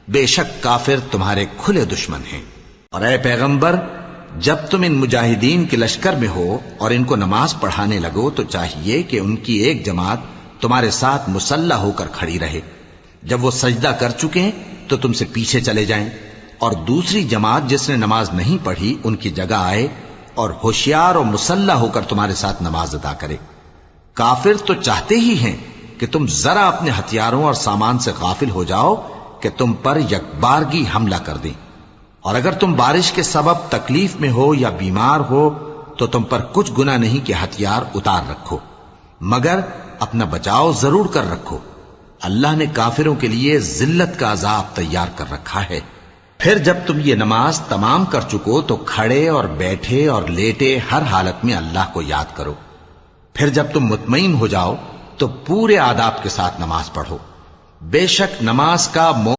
بے شک کافر تمہارے کھلے دشمن ہیں۔ اور اے پیغمبر، جب تم ان مجاہدین کے لشکر میں ہو اور ان کو نماز پڑھانے لگو تو چاہیے کہ ان کی ایک جماعت تمہارے ساتھ مسلح ہو کر کھڑی رہے، جب وہ سجدہ کر چکیں تو تم سے پیچھے چلے جائیں، اور دوسری جماعت جس نے نماز نہیں پڑھی ان کی جگہ آئے اور ہوشیار اور مسلح ہو کر تمہارے ساتھ نماز ادا کرے۔ کافر تو چاہتے ہی ہیں کہ تم ذرا اپنے ہتھیاروں اور سامان سے غافل ہو جاؤ کہ تم پر یکبارگی حملہ کر دیں، اور اگر تم بارش کے سبب تکلیف میں ہو یا بیمار ہو تو تم پر کچھ گناہ نہیں کہ ہتھیار اتار رکھو، مگر اپنا بچاؤ ضرور کر رکھو۔ اللہ نے کافروں کے لیے ذلت کا عذاب تیار کر رکھا ہے۔ پھر جب تم یہ نماز تمام کر چکو تو کھڑے اور بیٹھے اور لیٹے ہر حالت میں اللہ کو یاد کرو۔ پھر جب تم مطمئن ہو جاؤ تو پورے آداب کے ساتھ نماز پڑھو۔ بے شک نماز کا